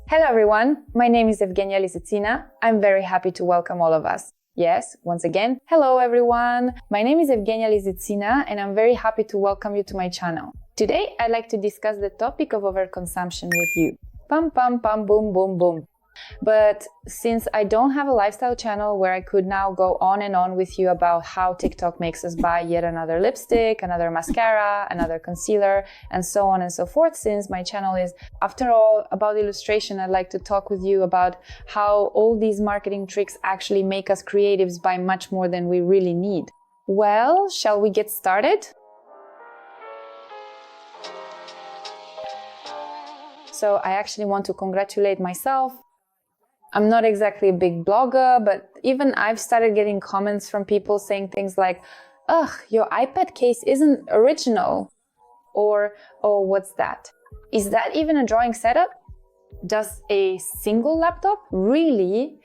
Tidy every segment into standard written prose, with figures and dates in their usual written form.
Hello everyone, my name is Evgenia Lisitsina. I'm very happy to welcome all of us. Yes, once again, hello everyone. My name is Evgenia Lisitsina and I'm very happy to welcome you to my channel. Today, I'd like to discuss the topic of overconsumption with you. Pam pam pam boom boom boom. But since I don't have a lifestyle channel where I could now go on and on with you about how TikTok makes us buy yet another lipstick, another mascara, another concealer, and so on and so forth, since my channel is, after all, about illustration, I'd like to talk with you about how all these marketing tricks actually make us creatives buy much more than we really need. Well, shall we get started? So I actually want to congratulate myself. I'm not exactly a big blogger, but even I've started getting comments from people saying things like, ugh, your iPad case isn't original. Or, oh, what's that? Is that even a drawing setup? Does a single laptop? Really?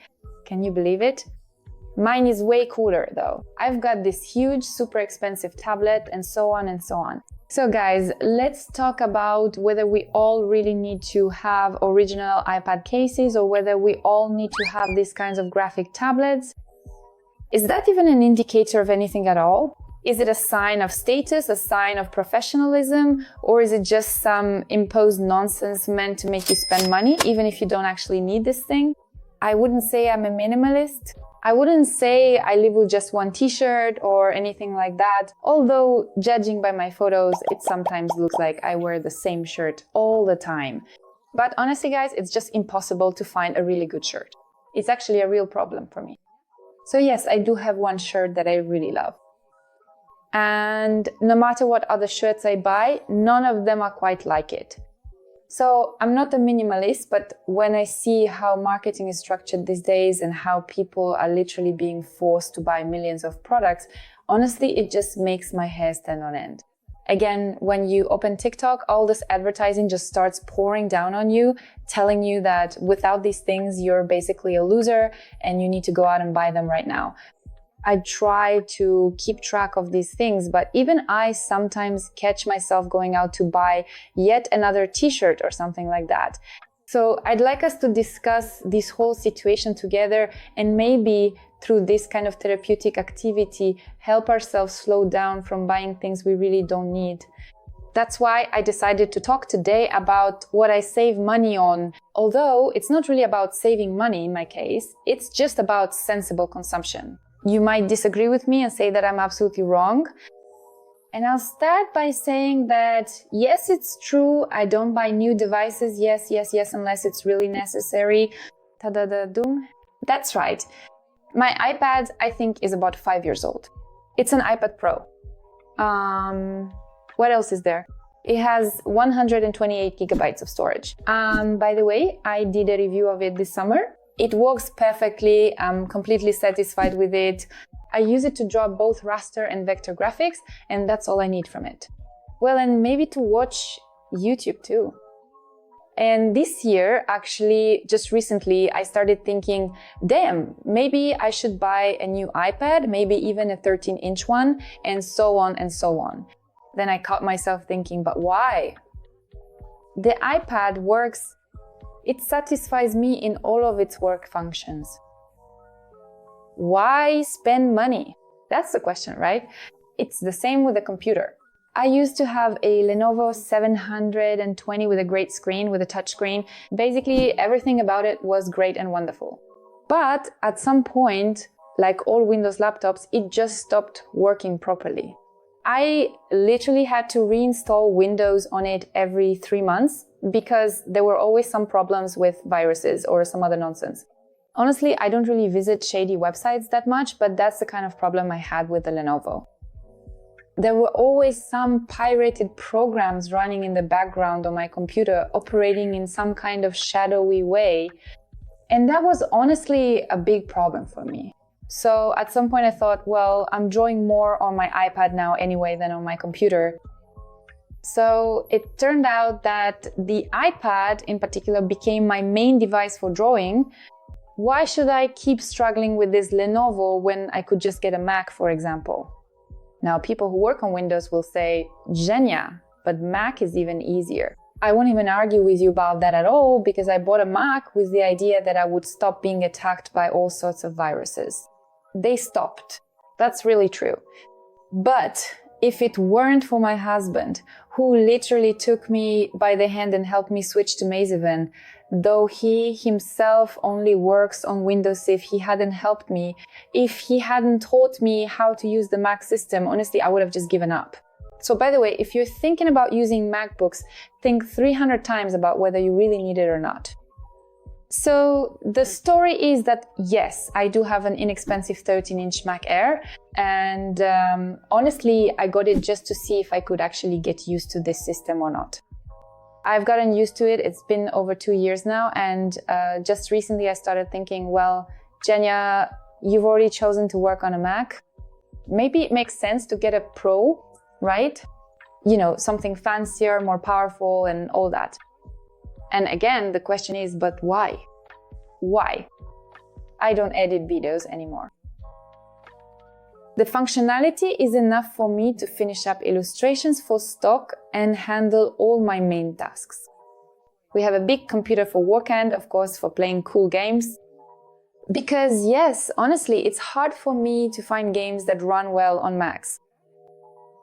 Can you believe it? Mine is way cooler though. I've got this huge, super expensive tablet and so on and so on. So guys, let's talk about whether we all really need to have original iPad cases or whether we all need to have these kinds of graphic tablets. Is that even an indicator of anything at all? Is it a sign of status, a sign of professionalism, or is it just some imposed nonsense meant to make you spend money, even if you don't actually need this thing? I wouldn't say I'm a minimalist. I wouldn't say I live with just one t-shirt or anything like that, although judging by my photos, it sometimes looks like I wear the same shirt all the time. But honestly guys, it's just impossible to find a really good shirt. It's actually a real problem for me. So yes, I do have one shirt that I really love. And no matter what other shirts I buy, none of them are quite like it. So I'm not a minimalist, but when I see how marketing is structured these days and how people are literally being forced to buy millions of products, honestly, it just makes my hair stand on end. Again, when you open TikTok, all this advertising just starts pouring down on you, telling you that without these things, you're basically a loser and you need to go out and buy them right now. I try to keep track of these things, but even I sometimes catch myself going out to buy yet another t-shirt or something like that. So I'd like us to discuss this whole situation together and maybe through this kind of therapeutic activity, help ourselves slow down from buying things we really don't need. That's why I decided to talk today about what I save money on. Although it's not really about saving money in my case, it's just about sensible consumption. You might disagree with me and say that I'm absolutely wrong. And I'll start by saying that, yes, it's true. I don't buy new devices. Yes, unless it's really necessary. Ta-da-da-doom. That's right. My iPad, I think, is about 5 years old. It's an iPad Pro. What else is there? It has 128 gigabytes of storage. By the way, I did a review of it this summer. It works perfectly. I'm completely satisfied with it. I use it to draw both raster and vector graphics, and that's all I need from it. Well, and maybe to watch YouTube too. And this year, actually, just recently, I started thinking, damn, maybe I should buy a new iPad, maybe even a 13-inch one, and so on and so on. Then I caught myself thinking, but why? The iPad works. It satisfies me in all of its work functions. Why spend money? That's the question, right? It's the same with the computer. I used to have a Lenovo 720 with a great screen, with a touch screen. Basically, everything about it was great and wonderful. But at some point, like all Windows laptops, it just stopped working properly. I literally had to reinstall Windows on it every 3 months because there were always some problems with viruses or some other nonsense. Honestly, I don't really visit shady websites that much, but that's the kind of problem I had with the Lenovo. There were always some pirated programs running in the background on my computer, operating in some kind of shadowy way. And that was honestly a big problem for me. So at some point I thought, well, I'm drawing more on my iPad now anyway than on my computer. So it turned out that the iPad in particular became my main device for drawing. Why should I keep struggling with this Lenovo when I could just get a Mac, for example? Now, people who work on Windows will say, Genia, but Mac is even easier. I won't even argue with you about that at all, because I bought a Mac with the idea that I would stop being attacked by all sorts of viruses. They stopped. That's really true. But if it weren't for my husband, who literally took me by the hand and helped me switch to Maven, though he himself only works on Windows, if he hadn't helped me, if he hadn't taught me how to use the Mac system, honestly, I would have just given up. So by the way, if you're thinking about using MacBooks, think 300 times about whether you really need it or not. So the story is that, yes, I do have an inexpensive 13-inch Mac Air. And honestly, I got it just to see if I could actually get used to this system or not. I've gotten used to it. It's been over 2 years now. And just recently I started thinking, well, Jenya, you've already chosen to work on a Mac. Maybe it makes sense to get a Pro, right? You know, something fancier, more powerful and all that. And again, the question is, but why? Why? I don't edit videos anymore. The functionality is enough for me to finish up illustrations for stock and handle all my main tasks. We have a big computer for work and, of course, for playing cool games. Because yes, honestly, it's hard for me to find games that run well on Macs.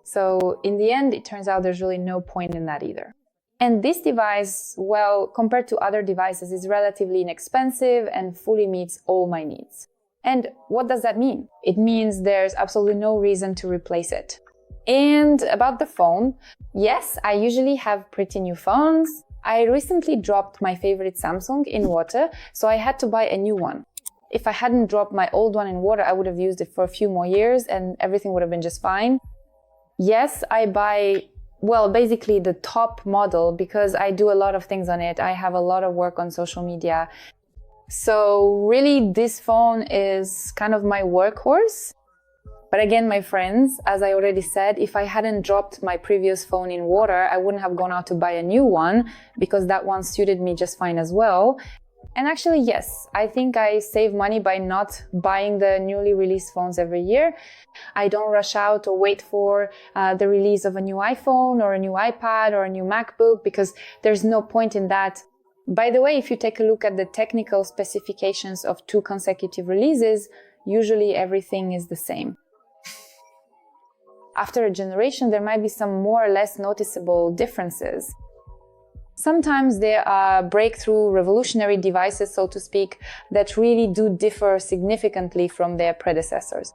So in the end, it turns out there's really no point in that either. And this device, well, compared to other devices, is relatively inexpensive and fully meets all my needs. And what does that mean? It means there's absolutely no reason to replace it. And about the phone, yes, I usually have pretty new phones. I recently dropped my favorite Samsung in water, so I had to buy a new one. If I hadn't dropped my old one in water, I would have used it for a few more years and everything would have been just fine. Yes, I buy, well, basically the top model because I do a lot of things on it. I have a lot of work on social media. So really this phone is kind of my workhorse. But again, my friends, as I already said, if I hadn't dropped my previous phone in water, I wouldn't have gone out to buy a new one because that one suited me just fine as well. And actually, yes, I think I save money by not buying the newly released phones every year. I don't rush out or wait for the release of a new iPhone or a new iPad or a new MacBook because there's no point in that. By the way, if you take a look at the technical specifications of 2 consecutive releases, usually everything is the same. After a generation, there might be some more or less noticeable differences. Sometimes there are breakthrough revolutionary devices, so to speak, that really do differ significantly from their predecessors.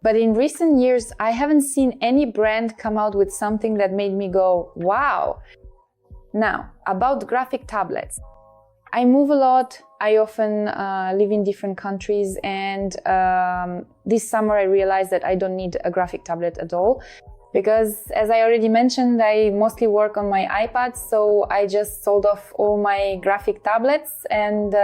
But in recent years, I haven't seen any brand come out with something that made me go, wow. Now, about graphic tablets. I move a lot. I often live in different countries, and this summer I realized that I don't need a graphic tablet at all. Because as I already mentioned, I mostly work on my iPad, so I just sold off all my graphic tablets and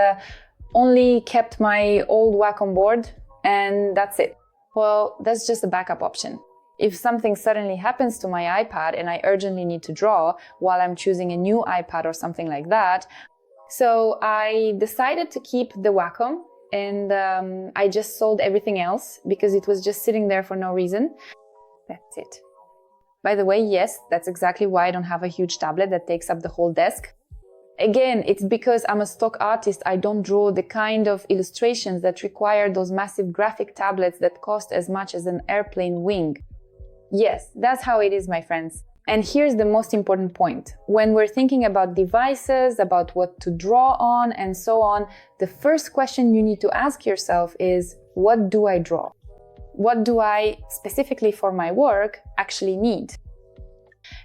only kept my old Wacom board, and that's it. Well, that's just a backup option. If something suddenly happens to my iPad and I urgently need to draw while I'm choosing a new iPad or something like that, so I decided to keep the Wacom and I just sold everything else because it was just sitting there for no reason. That's it. By the way, yes, that's exactly why I don't have a huge tablet that takes up the whole desk. Again, it's because I'm a stock artist. I don't draw the kind of illustrations that require those massive graphic tablets that cost as much as an airplane wing. Yes, that's how it is, my friends. And here's the most important point. When we're thinking about devices, about what to draw on, and so on, the first question you need to ask yourself is, what do I draw? What do I, specifically for my work, actually need?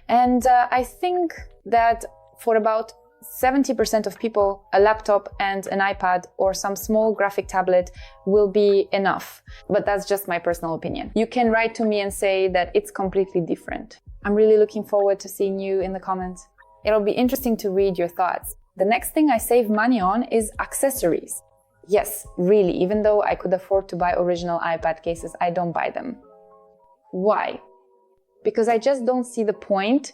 And I think that for about 70% of people, a laptop and an iPad or some small graphic tablet will be enough. But that's just my personal opinion. You can write to me and say that it's completely different. I'm really looking forward to seeing you in the comments. It'll be interesting to read your thoughts. The next thing I save money on is accessories. Yes, really, even though I could afford to buy original iPad cases, I don't buy them. Why? Because I just don't see the point.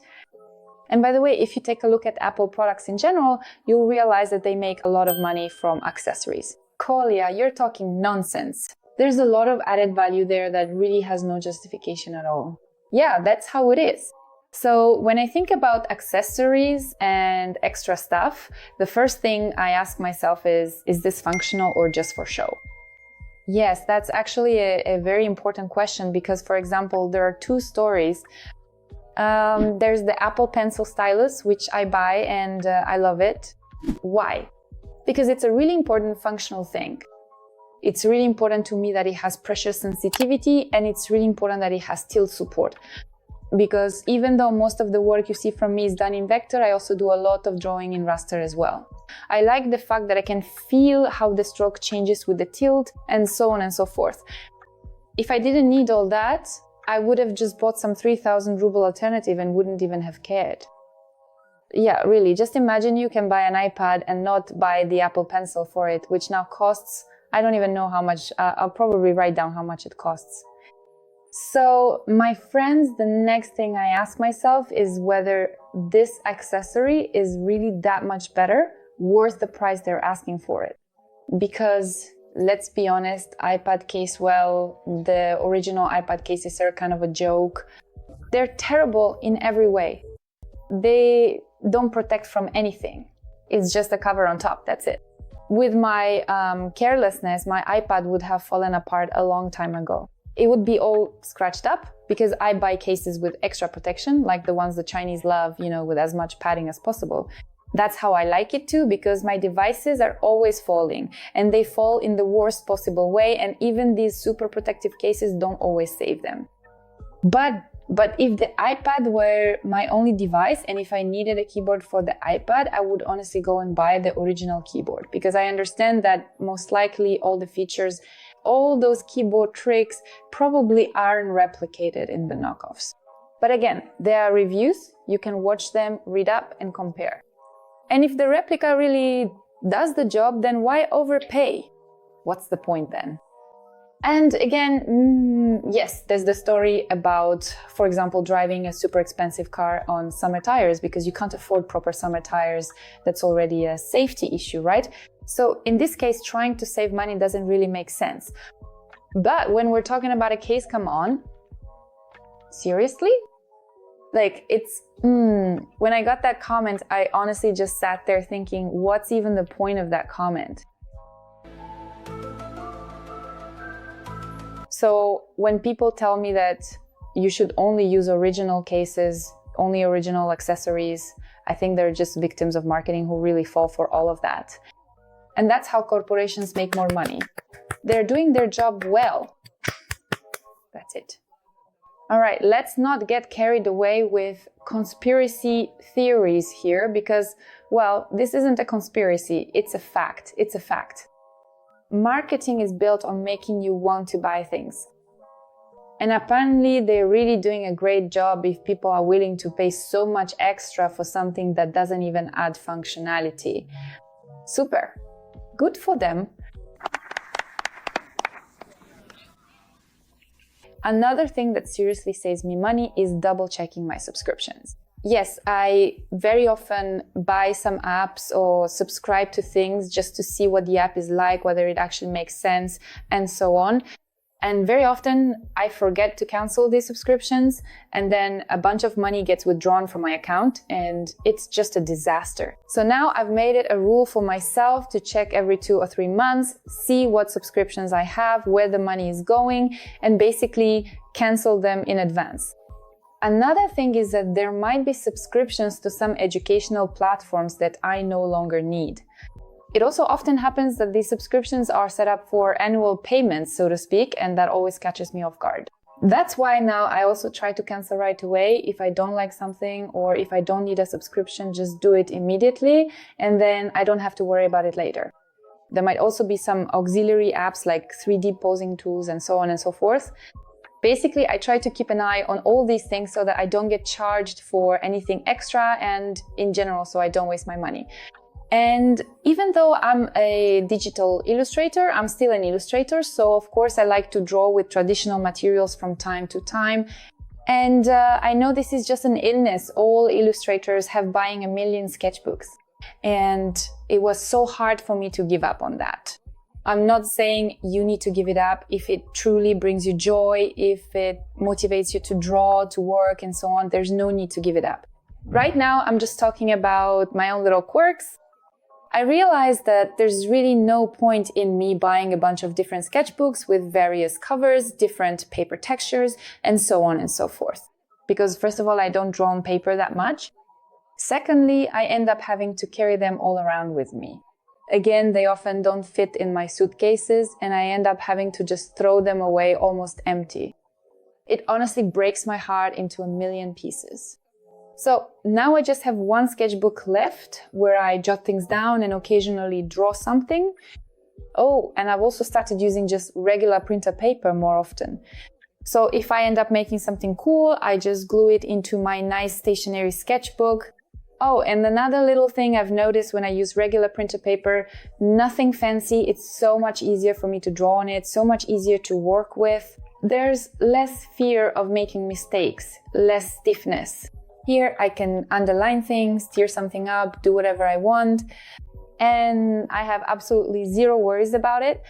And by the way, if you take a look at Apple products in general, you'll realize that they make a lot of money from accessories. Kolya, you're talking nonsense. There's a lot of added value there that really has no justification at all. Yeah, that's how it is. So when I think about accessories and extra stuff, the first thing I ask myself is this functional or just for show? Yes, that's actually a very important question because, for example, there are two stories. There's the Apple Pencil stylus, which I buy and I love it. Why? Because it's a really important functional thing. It's really important to me that it has pressure sensitivity, and it's really important that it has tilt support. Because even though most of the work you see from me is done in vector, I also do a lot of drawing in raster as well. I like the fact that I can feel how the stroke changes with the tilt and so on and so forth. If I didn't need all that, I would have just bought some 3,000 ruble alternative and wouldn't even have cared. Yeah, really, just imagine you can buy an iPad and not buy the Apple Pencil for it, which now costs, I don't even know how much, I'll probably write down how much it costs. So my friends, the next thing I ask myself is whether this accessory is really that much better, worth the price they're asking for it. Because let's be honest, iPad case, well, the original iPad cases are kind of a joke. They're terrible in every way. They don't protect from anything. It's just a cover on top, that's it. With my carelessness, my iPad would have fallen apart a long time ago. It would be all scratched up because I buy cases with extra protection, like the ones the Chinese love, you know, with as much padding as possible. That's how I like it too, because my devices are always falling and they fall in the worst possible way. And even these super protective cases don't always save them. But if the iPad were my only device and if I needed a keyboard for the iPad, I would honestly go and buy the original keyboard because I understand that most likely all the features, all those keyboard tricks probably aren't replicated in the knockoffs. But again, there are reviews, you can watch them, read up and compare. And if the replica really does the job, then why overpay? What's the point then? And again, yes, there's the story about, for example, driving a super expensive car on summer tires because you can't afford proper summer tires. That's already a safety issue, right? So in this case, trying to save money doesn't really make sense. But when we're talking about a case, come on, seriously? Like it's, when I got that comment, I honestly just sat there thinking, what's even the point of that comment? So when people tell me that you should only use original cases, only original accessories, I think they're just victims of marketing who really fall for all of that. And that's how corporations make more money. They're doing their job well. That's it. All right, let's not get carried away with conspiracy theories here because, well, this isn't a conspiracy, it's a fact. It's a fact. Marketing is built on making you want to buy things. And apparently they're really doing a great job if people are willing to pay so much extra for something that doesn't even add functionality. Super. Good for them. Another thing that seriously saves me money is double checking my subscriptions. Yes, I very often buy some apps or subscribe to things just to see what the app is like, whether it actually makes sense, and so on. And very often I forget to cancel these subscriptions, and then a bunch of money gets withdrawn from my account, and it's just a disaster. So now I've made it a rule for myself to check every 2 or 3 months, see what subscriptions I have, where the money is going, and basically cancel them in advance. Another thing is that there might be subscriptions to some educational platforms that I no longer need. It also often happens that these subscriptions are set up for annual payments, so to speak, and that always catches me off guard. That's why now I also try to cancel right away. If I don't like something or if I don't need a subscription, just do it immediately, and then I don't have to worry about it later. There might also be some auxiliary apps like 3D posing tools and so on and so forth. Basically, I try to keep an eye on all these things so that I don't get charged for anything extra and in general, so I don't waste my money. And even though I'm a digital illustrator, I'm still an illustrator. So of course, I like to draw with traditional materials from time to time. And I know this is just an illness. All illustrators have buying a million sketchbooks. And it was so hard for me to give up on that. I'm not saying you need to give it up if it truly brings you joy, if it motivates you to draw, to work, and so on. There's no need to give it up. Right now, I'm just talking about my own little quirks. I realized that there's really no point in me buying a bunch of different sketchbooks with various covers, different paper textures, and so on and so forth. Because first of all, I don't draw on paper that much. Secondly, I end up having to carry them all around with me. Again, they often don't fit in my suitcases, and I end up having to just throw them away almost empty. It honestly breaks my heart into a million pieces. So now I just have one sketchbook left where I jot things down and occasionally draw something. Oh, and I've also started using just regular printer paper more often. So if I end up making something cool, I just glue it into my nice stationery sketchbook. Oh, and another little thing I've noticed when I use regular printer paper, nothing fancy. It's so much easier for me to draw on it, so much easier to work with. There's less fear of making mistakes, less stiffness. Here I can underline things, tear something up, do whatever I want, and I have absolutely zero worries about it.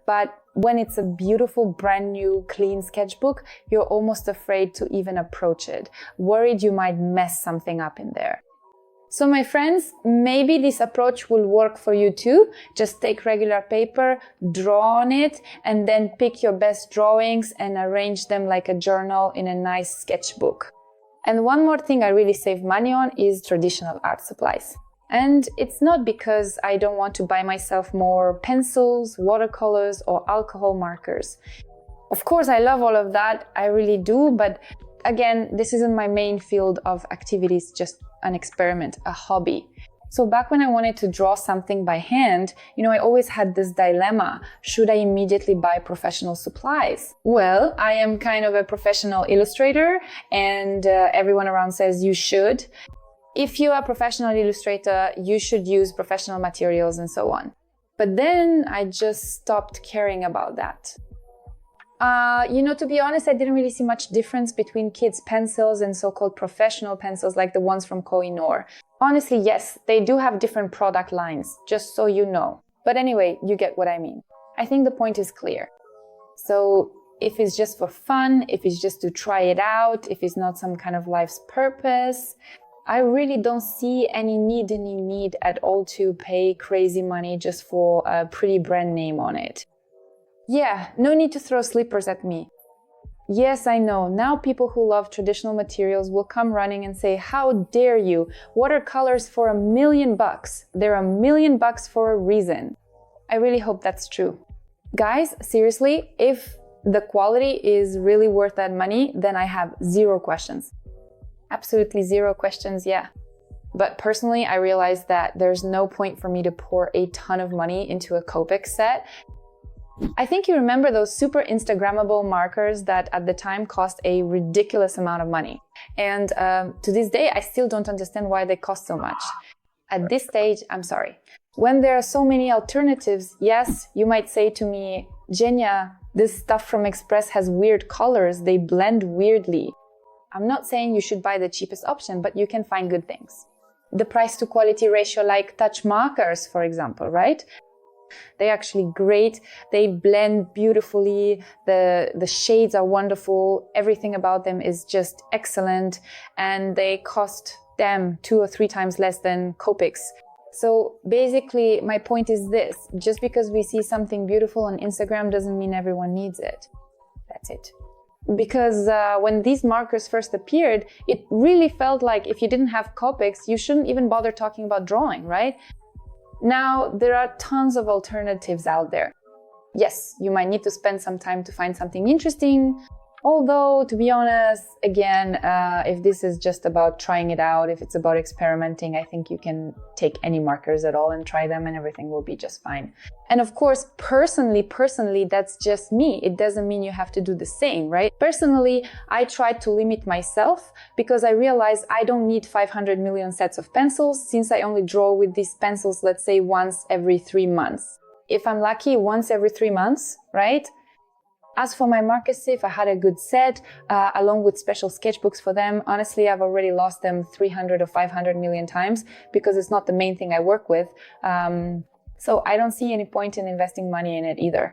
But when it's a beautiful, brand new, clean sketchbook, you're almost afraid to even approach it, worried you might mess something up in there. So my friends, maybe this approach will work for you too. Just take regular paper, draw on it, and then pick your best drawings and arrange them like a journal in a nice sketchbook. And one more thing I really save money on is traditional art supplies. And it's not because I don't want to buy myself more pencils, watercolors, or alcohol markers. Of course, I love all of that, I really do, but again, this isn't my main field of activities, just an experiment, a hobby. So back when I wanted to draw something by hand, I always had this dilemma. Should I immediately buy professional supplies? Well, I am kind of a professional illustrator, and everyone around says you should. If you are a professional illustrator, you should use professional materials and so on. But then I just stopped caring about that. To be honest, I didn't really see much difference between kids' pencils and so-called professional pencils like the ones from Koh-i-Noor. Honestly, yes, they do have different product lines, just so you know. But anyway, you get what I mean. I think the point is clear. So if it's just for fun, if it's just to try it out, if it's not some kind of life's purpose, I really don't see any need at all to pay crazy money just for a pretty brand name on it. Yeah, no need to throw slippers at me. Yes, I know, now people who love traditional materials will come running and say, how dare you? Watercolors for $1 million. They're $1 million for a reason. I really hope that's true. Guys, seriously, if the quality is really worth that money, then I have zero questions. Absolutely zero questions, yeah. But personally, I realized that there's no point for me to pour a ton of money into a Copic set. I think you remember those super Instagrammable markers that at the time cost a ridiculous amount of money. And to this day, I still don't understand why they cost so much. At this stage, I'm sorry. When there are so many alternatives, yes, you might say to me, Jenya, this stuff from Express has weird colors, they blend weirdly. I'm not saying you should buy the cheapest option, but you can find good things. The price to quality ratio, like touch markers, for example, right? They're actually great. They blend beautifully. The shades are wonderful. Everything about them is just excellent. And they cost them 2 or 3 times less than Copics. So basically, my point is this. Just because we see something beautiful on Instagram doesn't mean everyone needs it. That's it. Because when these markers first appeared, it really felt like if you didn't have Copics, you shouldn't even bother talking about drawing, right? Now, there are tons of alternatives out there. Yes, you might need to spend some time to find something interesting. Although, to be honest, again, if this is just about trying it out, if it's about experimenting, I think you can take any markers at all and try them and everything will be just fine. And of course, personally, that's just me. It doesn't mean you have to do the same, right? Personally, I tried to limit myself because I realized I don't need 500 million sets of pencils since I only draw with these pencils, let's say once every 3 months. If I'm lucky, once every 3 months, right? As for my markers, if I had a good set, along with special sketchbooks for them, honestly, I've already lost them 300 or 500 million times because it's not the main thing I work with. So I don't see any point in investing money in it either.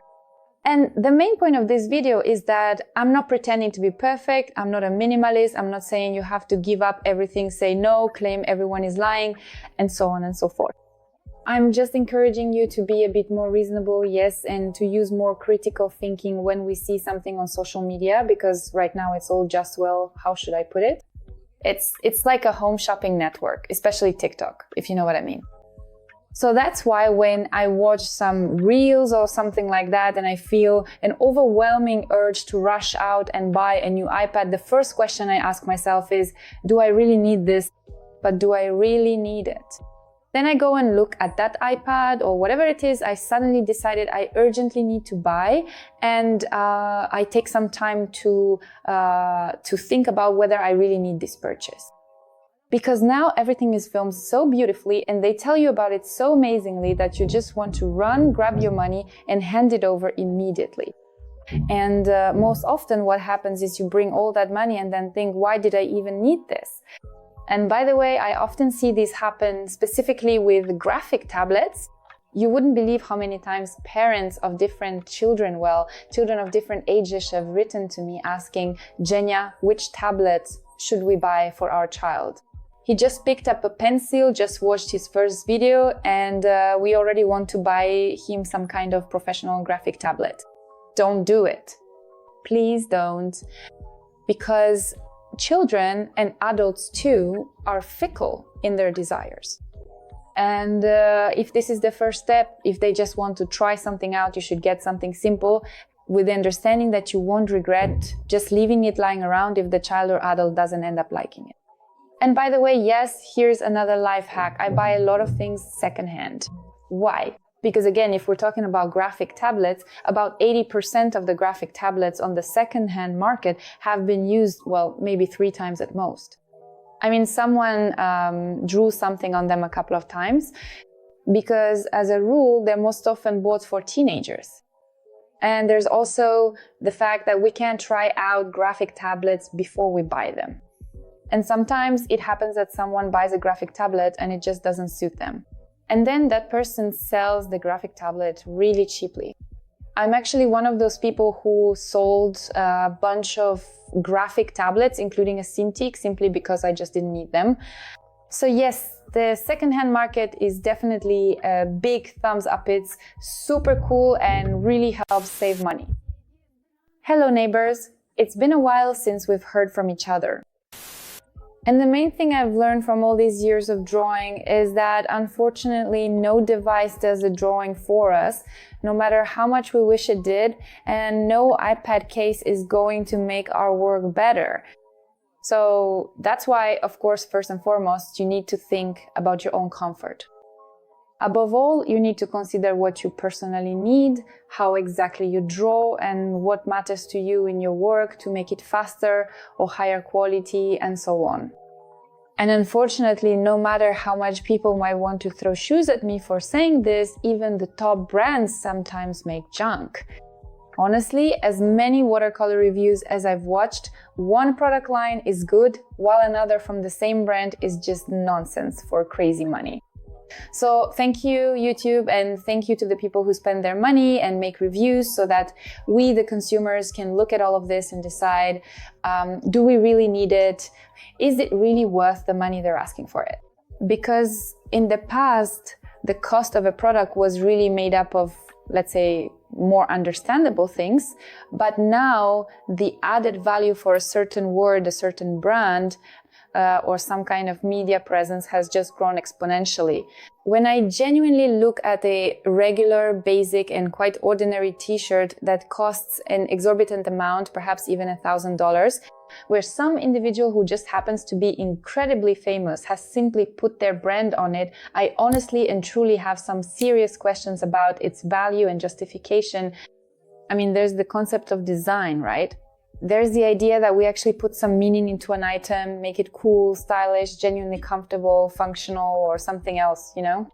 And the main point of this video is that I'm not pretending to be perfect. I'm not a minimalist. I'm not saying you have to give up everything, say no, claim everyone is lying, and so on and so forth. I'm just encouraging you to be a bit more reasonable, yes, and to use more critical thinking when we see something on social media, because right now it's all just, well, how should I put it? It's like a home shopping network, especially TikTok, if you know what I mean. So that's why when I watch some reels or something like that and I feel an overwhelming urge to rush out and buy a new iPad, the first question I ask myself is, do I really need this? But do I really need it? Then I go and look at that iPad or whatever it is I suddenly decided I urgently need to buy, and I take some time to think about whether I really need this purchase. Because now everything is filmed so beautifully and they tell you about it so amazingly that you just want to run, grab your money and hand it over immediately. And most often what happens is you bring all that money and then think, why did I even need this? And by the way, I often see this happen specifically with graphic tablets. You wouldn't believe how many times parents of different children, children of different ages have written to me asking, Jenya, which tablet should we buy for our child? He just picked up a pencil, just watched his first video, and we already want to buy him some kind of professional graphic tablet. Don't do it. Please don't. Because children and adults too are fickle in their desires. And if this is the first step, if they just want to try something out, you should get something simple with the understanding that you won't regret just leaving it lying around if the child or adult doesn't end up liking it. And by the way, yes, here's another life hack. I buy a lot of things secondhand. Why? Because again, if we're talking about graphic tablets, about 80% of the graphic tablets on the secondhand market have been used, well, maybe 3 times at most. I mean, someone drew something on them a couple of times because as a rule, they're most often bought for teenagers. And there's also the fact that we can't try out graphic tablets before we buy them. And sometimes it happens that someone buys a graphic tablet and it just doesn't suit them. And then that person sells the graphic tablet really cheaply. I'm actually one of those people who sold a bunch of graphic tablets, including a Cintiq, simply because I just didn't need them. So yes, the secondhand market is definitely a big thumbs up. It's super cool and really helps save money. Hello neighbors, it's been a while since we've heard from each other. And the main thing I've learned from all these years of drawing is that unfortunately no device does the drawing for us, no matter how much we wish it did, and no iPad case is going to make our work better. So that's why, of course, first and foremost, you need to think about your own comfort. Above all, you need to consider what you personally need, how exactly you draw, and what matters to you in your work to make it faster or higher quality, and so on. And unfortunately, no matter how much people might want to throw shoes at me for saying this, even the top brands sometimes make junk. Honestly, as many watercolor reviews as I've watched, one product line is good, while another from the same brand is just nonsense for crazy money. So thank you, YouTube, and thank you to the people who spend their money and make reviews so that we, the consumers, can look at all of this and decide, do we really need it? Is it really worth the money they're asking for it? Because in the past, the cost of a product was really made up of, let's say, more understandable things, but now the added value for a certain word, a certain brand, or some kind of media presence has just grown exponentially. When I genuinely look at a regular, basic, and quite ordinary t-shirt that costs an exorbitant amount, perhaps even $1,000, where some individual who just happens to be incredibly famous has simply put their brand on it, I honestly and truly have some serious questions about its value and justification. I mean, there's the concept of design, right? There's the idea that we actually put some meaning into an item, make it cool, stylish, genuinely comfortable, functional, or something else, you know?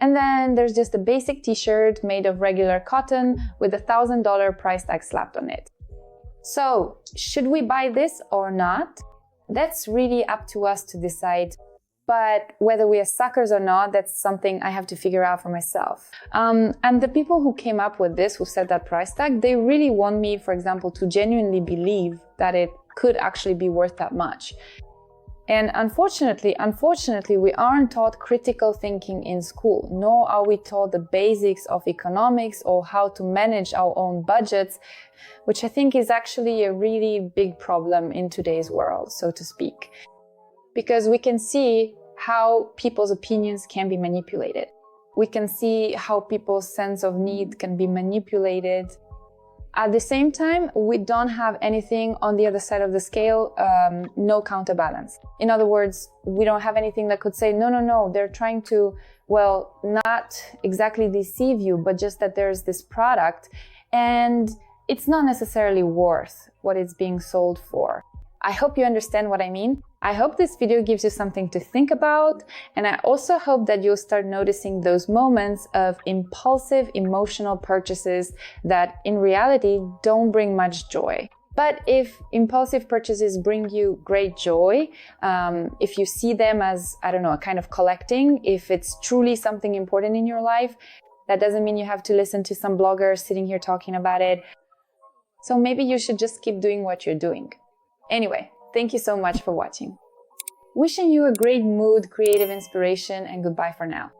And then there's just a basic t-shirt made of regular cotton with $1,000 price tag slapped on it. So, should we buy this or not? That's really up to us to decide. But whether we are suckers or not, that's something I have to figure out for myself. And the people who came up with this, who set that price tag, they really want me, for example, to genuinely believe that it could actually be worth that much. And unfortunately, we aren't taught critical thinking in school, nor are we taught the basics of economics or how to manage our own budgets, which I think is actually a really big problem in today's world, so to speak. Because we can see how people's opinions can be manipulated. We can see how people's sense of need can be manipulated. At the same time, we don't have anything on the other side of the scale, no counterbalance. In other words, we don't have anything that could say, no, they're trying to, well, not exactly deceive you, but just that there's this product and it's not necessarily worth what it's being sold for. I hope you understand what I mean. I hope this video gives you something to think about, and I also hope that you'll start noticing those moments of impulsive emotional purchases that in reality don't bring much joy. But if impulsive purchases bring you great joy, if you see them as, I don't know, a kind of collecting, if it's truly something important in your life, that doesn't mean you have to listen to some blogger sitting here talking about it. So maybe you should just keep doing what you're doing. Anyway, thank you so much for watching. Wishing you a great mood, creative inspiration, and goodbye for now.